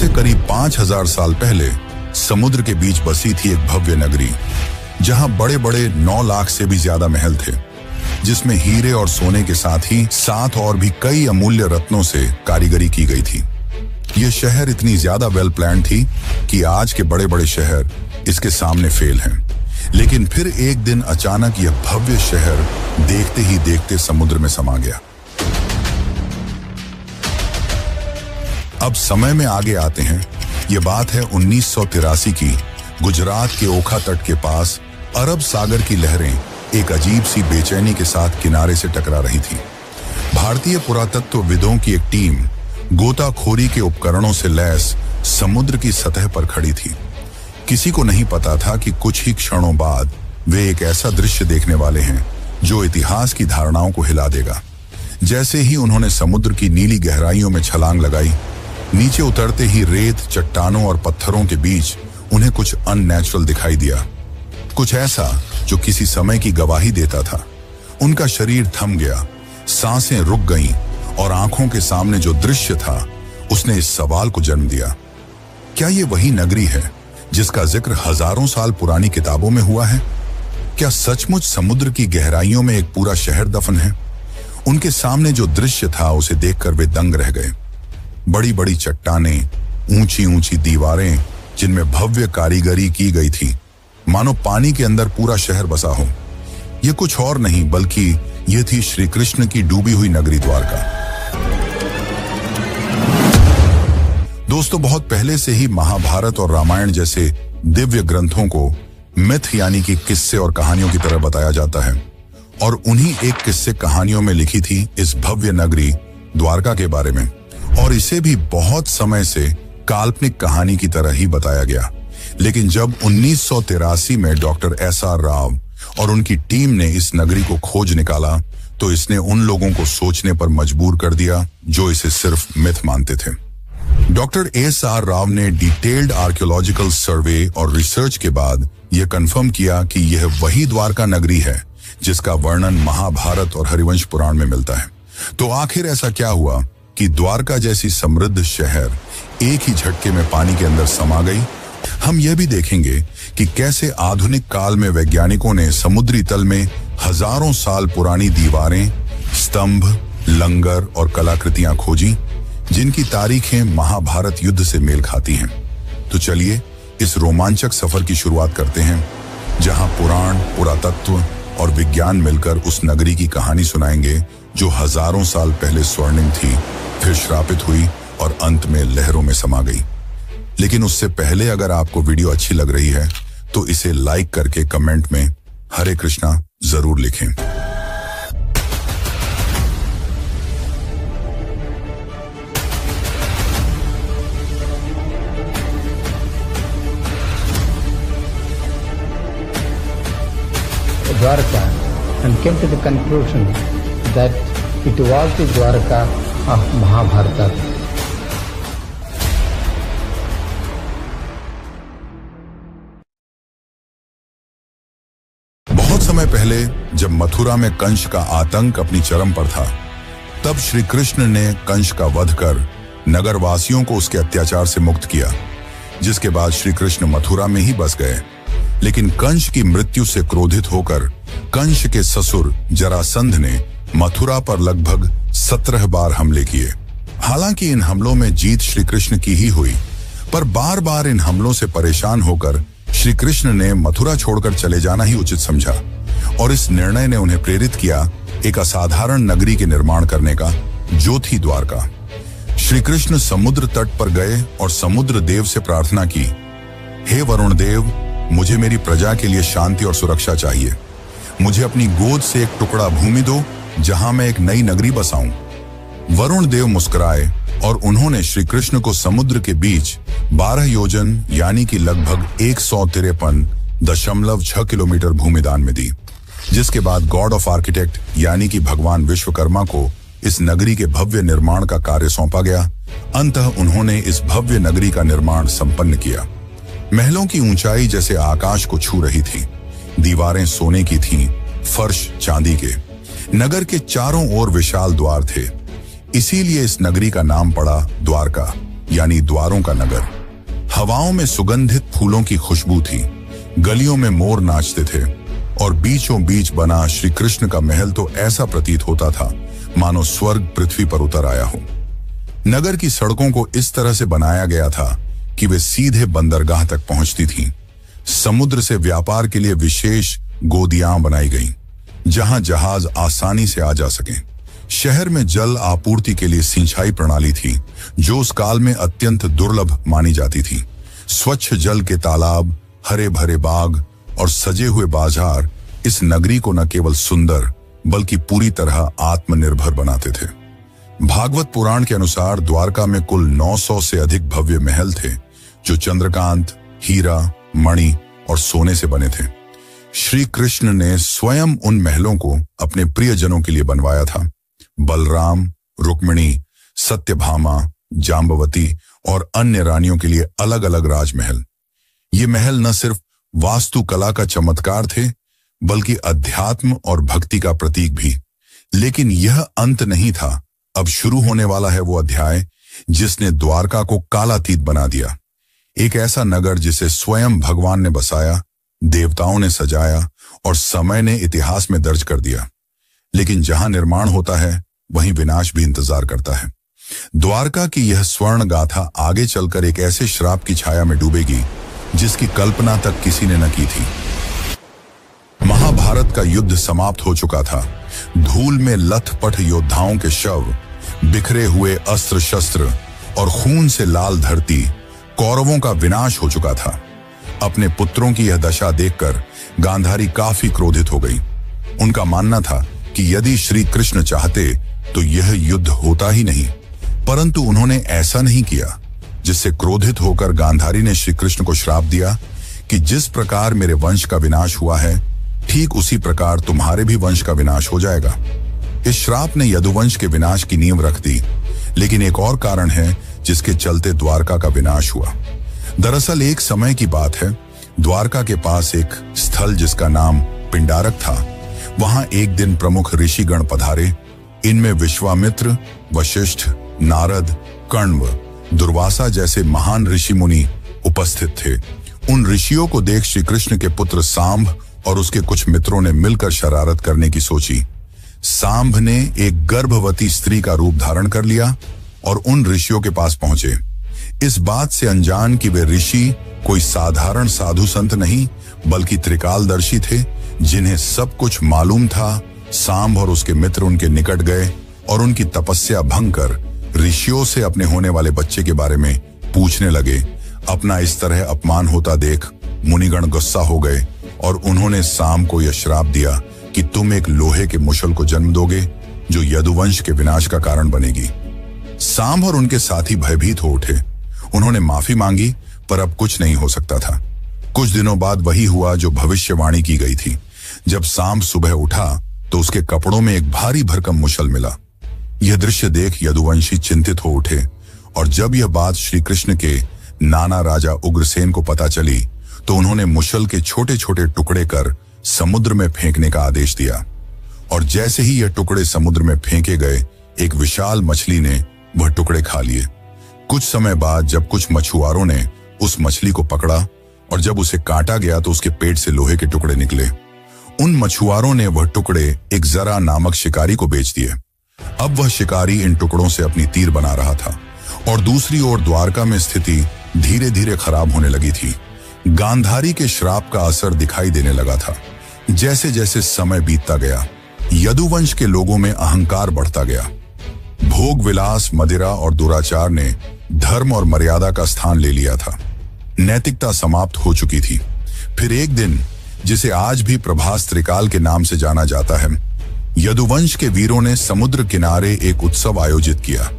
से करीब 5000 साल पहले समुद्र के बीच बसी थी एक भव्य नगरी, जहां बड़े बड़े 9 लाख से भी ज्यादा महल थे, जिसमें हीरे और सोने के साथ ही 7 और भी कई अमूल्य रत्नों से कारीगरी की गई थी। यह शहर इतनी ज्यादा वेल प्लान थी कि आज के बड़े बड़े शहर इसके सामने फेल हैं। लेकिन फिर एक दिन अचानक यह भव्य शहर देखते ही देखते समुद्र में समा गया। अब समय में आगे आते हैं। यह बात है 1983 की। गुजरात के ओखा तट के पास अरब सागर की लहरें एक अजीब सी बेचैनी के साथ किनारे से टकरा रही थी। भारतीय पुरातत्वविदों की एक टीम गोताखोरी के उपकरणों से लैस समुद्र की सतह पर खड़ी थी। किसी को नहीं पता था कि कुछ ही क्षणों बाद वे एक ऐसा दृश्य देखने वाले हैं जो इतिहास की धारणाओं को हिला देगा। जैसे ही उन्होंने समुद्र की नीली गहराइयों में छलांग लगाई, नीचे उतरते ही रेत, चट्टानों और पत्थरों के बीच उन्हें कुछ अननेचुरल दिखाई दिया, कुछ ऐसा जो किसी समय की गवाही देता था। उनका शरीर थम गया, सांसें रुक गईं और आंखों के सामने जो दृश्य था उसने इस सवाल को जन्म दिया, क्या ये वही नगरी है जिसका जिक्र हजारों साल पुरानी किताबों में हुआ है? क्या सचमुच समुद्र की गहराइयों में एक पूरा शहर दफन है? उनके सामने जो दृश्य था उसे देखकर वे दंग रह गए। बड़ी बड़ी चट्टानें, ऊंची ऊंची दीवारें जिनमें भव्य कारीगरी की गई थी, मानो पानी के अंदर पूरा शहर बसा हो। यह कुछ और नहीं बल्कि यह थी श्री कृष्ण की डूबी हुई नगरी द्वारका। दोस्तों, बहुत पहले से ही महाभारत और रामायण जैसे दिव्य ग्रंथों को मिथ यानी कि किस्से और कहानियों की तरह बताया जाता है, और उन्हीं एक किस्से कहानियों में लिखी थी इस भव्य नगरी द्वारका के बारे में, और इसे भी बहुत समय से काल्पनिक कहानी की तरह ही बताया गया। लेकिन जब 1983 में डॉक्टर SR राव और उनकी टीम ने इस नगरी को खोज निकाला, तो इसने उन लोगों को सोचने पर मजबूर कर दिया जो इसे सिर्फ मिथ मानते थे। डॉक्टर SR राव ने डिटेल्ड आर्कियोलॉजिकल सर्वे और रिसर्च के बाद यह कंफर्म किया कि यह वही द्वारका नगरी है जिसका वर्णन महाभारत और हरिवंश पुराण में मिलता है। तो आखिर ऐसा क्या हुआ कि द्वारका जैसी समृद्ध शहर एक ही झटके में पानी के अंदर समा गई? हम यह भी देखेंगे कि कैसे आधुनिक काल में वैज्ञानिकों ने समुद्री तल में हजारों साल पुरानी दीवारें, स्तंभ, लंगर और कलाकृतियां खोजी, जिनकी तारीखें महाभारत युद्ध से मेल खाती हैं। तो चलिए इस रोमांचक सफर की शुरुआत करते हैं, जहां पुराण, पुरातत्व और विज्ञान मिलकर उस नगरी की कहानी सुनाएंगे जो हजारों साल पहले स्वर्णिम थी, फिर श्रापित हुई और अंत में लहरों में समा गई। लेकिन उससे पहले अगर आपको वीडियो अच्छी लग रही है तो इसे लाइक करके कमेंट में हरे कृष्णा जरूर लिखें। Dwarka and came to the conclusion that it was the Dwarka of Mahabharata. बहुत समय पहले जब मथुरा में कंस का आतंक अपनी चरम पर था, तब श्री कृष्ण ने कंस का वध कर नगरवासियों को उसके अत्याचार से मुक्त किया, जिसके बाद श्री कृष्ण मथुरा में ही बस गए। लेकिन कंस की मृत्यु से क्रोधित होकर कंस के ससुर जरासंध ने मथुरा पर लगभग 17 बार हमले किए। हालांकि इन हमलों में जीत श्री कृष्ण की ही हुई, पर बार बार इन हमलों से परेशान होकर श्री कृष्ण ने मथुरा छोड़कर चले जाना ही उचित समझा, और इस निर्णय ने उन्हें प्रेरित किया एक असाधारण नगरी के निर्माण करने का, जो थी द्वारका। श्री कृष्ण समुद्र तट पर गए और समुद्र देव से प्रार्थना की, हे वरुण देव, मुझे मेरी प्रजा के लिए शांति और सुरक्षा चाहिए। मुझे अपनी गोद से एक टुकड़ा भूमि दो जहां मैं एक नई नगरी बसाऊं। वरुण देव मुस्कुराए और उन्होंने श्री कृष्ण को समुद्र के बीच 12 योजन यानी कि लगभग 153.6 किलोमीटर भूमिदान में दी, जिसके बाद गॉड ऑफ आर्किटेक्ट यानी कि भगवान विश्वकर्मा को इस नगरी के भव्य निर्माण का कार्य सौंपा गया। अंततः उन्होंने इस भव्य नगरी का निर्माण संपन्न किया। महलों की ऊंचाई जैसे आकाश को छू रही थी, दीवारें सोने की थीं, फर्श चांदी के। नगर के चारों ओर विशाल द्वार थे, इसीलिए इस नगरी का नाम पड़ा द्वारका। यानी द्वारों का नगर। हवाओं में सुगंधित फूलों की खुशबू थी, गलियों में मोर नाचते थे और बीचों बीच बना श्री कृष्ण का महल तो ऐसा प्रतीत होता था मानो स्वर्ग पृथ्वी पर उतर आया हो। नगर की सड़कों को इस तरह से बनाया गया था कि वे सीधे बंदरगाह तक पहुंचती थीं। समुद्र से व्यापार के लिए विशेष गोदियां बनाई गईं, जहां जहाज आसानी से आ जा सकें। शहर में जल आपूर्ति के लिए सिंचाई प्रणाली थी, जो उस काल में अत्यंत दुर्लभ मानी जाती थी। स्वच्छ जल के तालाब, हरे भरे बाग और सजे हुए बाजार इस नगरी को न केवल सुंदर बल्कि पूरी तरह आत्मनिर्भर बनाते थे। भागवत पुराण के अनुसार द्वारका में कुल 900 से अधिक भव्य महल थे, जो चंद्रकांत, हीरा, मणि और सोने से बने थे। श्री कृष्ण ने स्वयं उन महलों को अपने प्रियजनों के लिए बनवाया था। बलराम, रुक्मिणी, सत्यभामा, जाम्बवती और अन्य रानियों के लिए अलग अलग राजमहल। ये महल न सिर्फ वास्तुकला का चमत्कार थे, बल्कि अध्यात्म और भक्ति का प्रतीक भी। लेकिन यह अंत नहीं था। अब शुरू होने वाला है वो अध्याय जिसने द्वारका को कालातीत बना दिया। एक ऐसा नगर जिसे स्वयं भगवान ने बसाया, देवताओं ने सजाया और समय ने इतिहास में दर्ज कर दिया। लेकिन जहां निर्माण होता है, वहीं विनाश भी इंतजार करता है। द्वारका की यह स्वर्ण गाथा आगे चलकर एक ऐसे श्राप की छाया में डूबेगी जिसकी कल्पना तक किसी ने न की थी। महाभारत का युद्ध समाप्त हो चुका था। धूल में लथपथ योद्धाओं के शव, बिखरे हुए अस्त्र शस्त्र और खून से लाल धरती, कौरवों का विनाश हो चुका था। अपने पुत्रों की यह दशा देखकर गांधारी काफी क्रोधित हो गई। उनका मानना था कि यदि श्री कृष्ण चाहते तो यह युद्ध होता ही नहीं, परंतु उन्होंने ऐसा नहीं किया। जिससे क्रोधित होकर गांधारी ने श्री कृष्ण को श्राप दिया कि जिस प्रकार मेरे वंश का विनाश हुआ है, ठीक उसी प्रकार तुम्हारे भी वंश का विनाश हो जाएगा। इस श्राप ने यदुवंश के विनाश की नींव रख दी। लेकिन एक और कारण है जिसके चलते द्वारका का विनाश हुआ। दरअसल एक समय की बात है, द्वारका के पास एक स्थल जिसका नाम पिंडारक था, वहां एक दिन प्रमुख ऋषिगण पधारे। इनमें विश्वामित्र, वशिष्ठ, नारद, कण्व, दुर्वासा जैसे महान ऋषि मुनि उपस्थित थे। उन ऋषियों को देख श्री कृष्ण के पुत्र सांब और उसके कुछ मित्रों ने मिलकर शरारत करने की सोची। सांब ने एक गर्भवती स्त्री का रूप धारण कर लिया और उन ऋषियों के पास पहुंचे। इस बात से अनजान कि वे ऋषि कोई साधारण साधु संत नहीं, बल्कि त्रिकालदर्शी थे, जिन्हें सब कुछ मालूम था। सांब और उसके मित्र उनके निकट गए और उनकी तपस्या भंग कर ऋषियों से अपने होने वाले बच्चे के बारे में पूछने लगे। अपना इस तरह अपमान होता देख मुनिगण गुस्सा हो गए और उन्होंने सांब को यह श्राप दिया कि तुम एक लोहे के मुशल को जन्म दोगे, जो यदुवंश के विनाश का कारण बनेगी। सांब और उनके साथी भयभीत हो उठे। उन्होंने माफी मांगी, पर अब कुछ नहीं हो सकता था। कुछ दिनों बाद वही हुआ जो भविष्यवाणी की गई थी। जब सांब सुबह उठा तो उसके कपड़ों में एक भारी भरकम मुशल मिला। यह दृश्य देख यदुवंशी चिंतित हो उठे और जब यह बात श्री कृष्ण के नाना राजा उग्रसेन को पता चली तो उन्होंने मुशल के छोटे छोटे टुकड़े कर समुद्र में फेंकने का आदेश दिया। और जैसे ही यह टुकड़े समुद्र में फेंके गए, एक विशाल मछली ने वह टुकड़े खा लिए। कुछ समय बाद जब कुछ मछुआरों ने उस मछली को पकड़ा और जब उसे काटा गया तो उसके पेट से लोहे के टुकड़े निकले। उन मछुआरों ने वह टुकड़े एक जरा नामक शिकारी को बेच दिए। अब वह शिकारी इन टुकड़ों से अपनी तीर बना रहा था और दूसरी ओर द्वारका में स्थिति धीरे धीरे खराब होने लगी थी। गांधारी के श्राप का असर दिखाई देने लगा था। जैसे जैसे समय बीतता गया, यदुवंश के लोगों में अहंकार बढ़ता गया। भोग विलास, मदिरा और दुराचार ने धर्म और मर्यादा का स्थान ले लिया था। नैतिकता समाप्त हो चुकी थी। फिर एक दिन, जिसे आज भी प्रभास त्रिकाल के नाम से जाना जाता है, यदुवंश के वीरों ने समुद्र किनारे एक उत्सव आयोजित किया।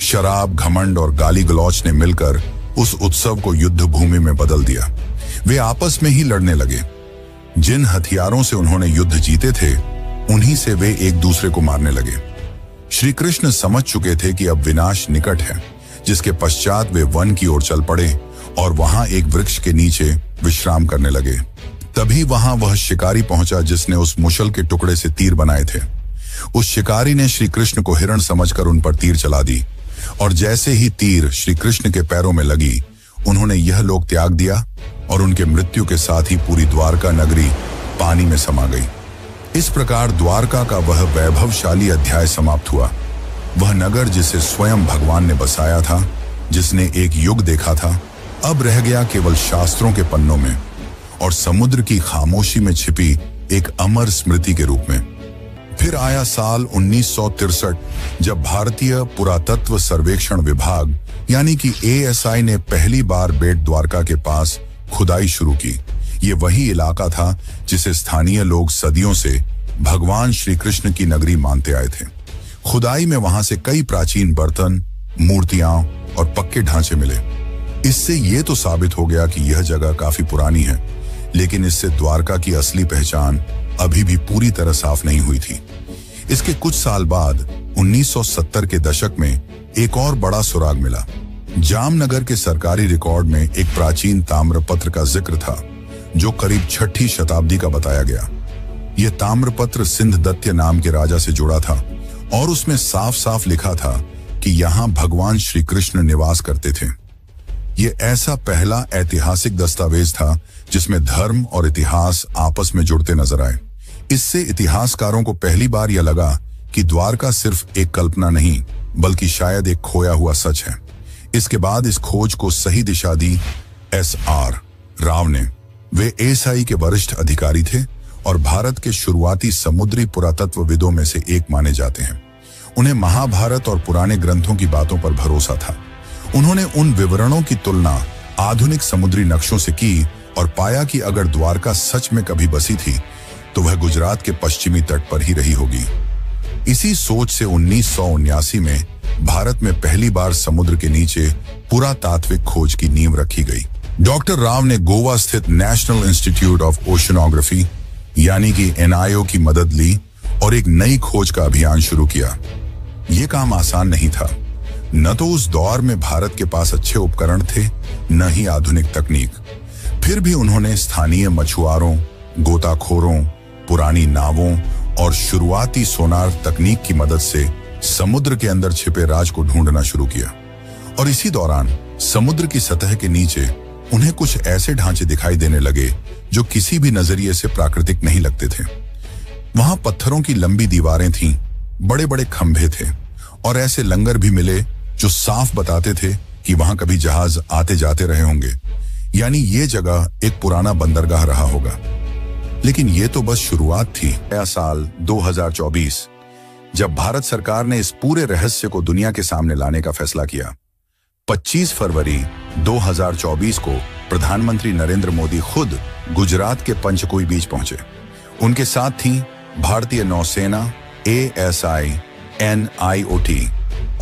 शराब, घमंड और गाली गलौच ने मिलकर उस उत्सव को युद्ध भूमि में बदल दिया। वे आपस में ही लड़ने लगे। जिन हथियारों से उन्होंने युद्ध जीते थे, उन्हीं से वे एक दूसरे को मारने लगे। श्री कृष्ण समझ चुके थे कि अब विनाश निकट है, जिसके पश्चात वे वन की ओर चल पड़े और वहां एक वृक्ष के नीचे विश्राम करने लगे। तभी वहां वह शिकारी पहुंचा जिसने उस मुशल के टुकड़े से तीर बनाए थे। उस शिकारी ने श्री कृष्ण को हिरण समझकर उन पर तीर चला दी, और जैसे ही तीर श्री कृष्ण के पैरों में लगी, उन्होंने यह लोक त्याग दिया और उनके मृत्यु के साथ ही पूरी द्वारका नगरी पानी में समा गई। इस प्रकार द्वारका का वह वैभवशाली अध्याय समाप्त हुआ। वह नगर जिसे स्वयं भगवान ने बसाया था, जिसने एक युग देखा था, अब रह गया केवल शास्त्रों के पन्नों में और समुद्र की खामोशी में छिपी एक अमर स्मृति के रूप में। फिर आया साल 1963, जब भारतीय पुरातत्व सर्वेक्षण विभाग यानी कि ASI ने पहली बार बेट द्वारका के पास खुदाई शुरू की। ये वही इलाका था जिसे स्थानीय लोग सदियों से भगवान श्री कृष्ण की नगरी मानते आए थे। खुदाई में वहां से कई प्राचीन बर्तन, मूर्तियां और पक्के ढांचे मिले। इससे ये तो साबित हो गया कि यह जगह काफी पुरानी है, लेकिन इससे द्वारका की असली पहचान अभी भी पूरी तरह साफ नहीं हुई थी। इसके कुछ साल बाद 1970 के दशक में एक और बड़ा सुराग मिला। जामनगर के सरकारी रिकॉर्ड में एक प्राचीन ताम्रपत्र का जिक्र था, जो करीब 6ठी शताब्दी का बताया गया। यह ताम्रपत्र सिंधदत्य नाम के राजा से जुड़ा था और उसमें साफ साफ लिखा था कि यहाँ भगवान श्री कृष्ण निवास करते थे। यह ऐसा पहला ऐतिहासिक दस्तावेज था जिसमें धर्म और इतिहास आपस में जुड़ते नजर आए। इससे इतिहासकारों को पहली बार यह लगा कि द्वारका सिर्फ एक कल्पना नहीं, बल्कि शायद एक खोया हुआ सच है। इसके बाद इस खोज को सही दिशा दी SR राव ने। वे ASI के वरिष्ठ अधिकारी थे और भारत के शुरुआती समुद्री पुरातत्वविदों में से एक माने जाते हैं। उन्हें महाभारत और पुराने ग्रंथों की बातों पर भरोसा था। उन्होंने उन विवरणों की तुलना आधुनिक समुद्री नक्शों से की और पाया कि अगर द्वारका सच में कभी बसी थी तो वह गुजरात के पश्चिमी तट पर ही रही होगी। इसी सोच से 1979 में भारत में पहली बार समुद्र के नीचे पुरातात्विक खोज की नींव रखी गई। डॉक्टर राव ने गोवा स्थित नेशनल इंस्टीट्यूट ऑफ ओशनोग्राफी यानी कि NIO की मदद ली और एक नई खोज का अभियान शुरू किया। यह काम आसान नहीं था। न तो उस दौर में भारत के पास अच्छे उपकरण थे, न ही आधुनिक तकनीक। फिर भी उन्होंने स्थानीय मछुआरों, गोताखोरों, पुरानी नावों और शुरुआती सोनार तकनीक की मदद से समुद्र के अंदर छिपे राज को ढूंढना शुरू किया। और इसी दौरान समुद्र की सतह के नीचे उन्हें कुछ ऐसे ढांचे दिखाई देने लगे जो किसी भी नजरिए से प्राकृतिक नहीं लगते थे। वहां पत्थरों की लंबी दीवारें थीं, बड़े बड़े खंभे थे और ऐसे लंगर भी मिले जो साफ बताते थे कि वहां कभी जहाज आते जाते रहे होंगे, यानी ये जगह एक पुराना बंदरगाह रहा होगा। लेकिन ये तो बस शुरुआत थी। नया साल 2024, जब भारत सरकार ने इस पूरे रहस्य को दुनिया के सामने लाने का फैसला किया। 25 फरवरी 2024 को प्रधानमंत्री नरेंद्र मोदी खुद गुजरात के पंचकोई बीच पहुंचे। उनके साथ थी भारतीय नौसेना, ASI, NIOT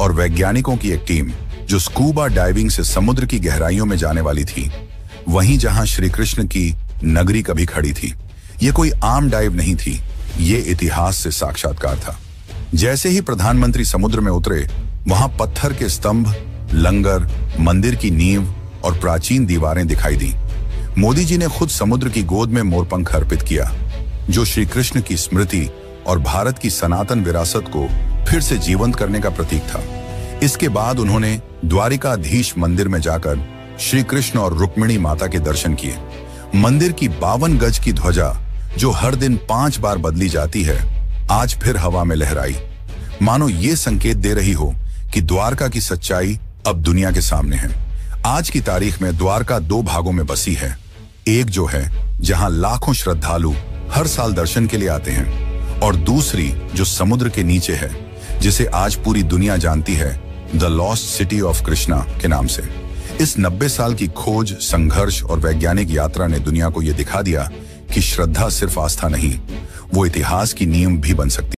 और वैज्ञानिकों की एक टीम जो स्कूबा डाइविंग से समुद्र की गहराइयों में जाने वाली थी, वहीं जहां श्री कृष्ण की नगरी कभी खड़ी थी। ये कोई आम डाइव नहीं थी, ये इतिहास से साक्षात्कार था। जैसे ही प्रधानमंत्री समुद्र में उतरे, वहां पत्थर के स्तंभ, लंगर, मंदिर की नींव और प्राचीन दीवारें दिखाई दी। मोदी जी ने खुद समुद्र की गोद में मोरपंख अर्पित किया, जो श्री कृष्ण की स्मृति और भारत की सनातन विरासत को फिर से जीवंत करने का प्रतीक था। इसके बाद उन्होंने द्वारिकाधीश मंदिर में जाकर श्री कृष्ण और रुक्मिणी माता के दर्शन किए। मंदिर की 52 गज की ध्वजा, जो हर दिन 5 बार बदली जाती है, आज फिर हवा में लहराई, मानो ये संकेत दे रही हो कि द्वारका की सच्चाई अब दुनिया के सामने है। आज की तारीख में द्वारका 2 भागों में बसी है। एक जो है जहां लाखों श्रद्धालु हर साल दर्शन के लिए आते हैं, और दूसरी जो समुद्र के नीचे है, जिसे आज पूरी दुनिया जानती है the lost city of Krishna के नाम से। इस 90 साल की खोज, संघर्ष और वैज्ञानिक यात्रा ने दुनिया को यह दिखा दिया कि श्रद्धा सिर्फ आस्था नहीं, वो इतिहास की नींव भी बन सकती है।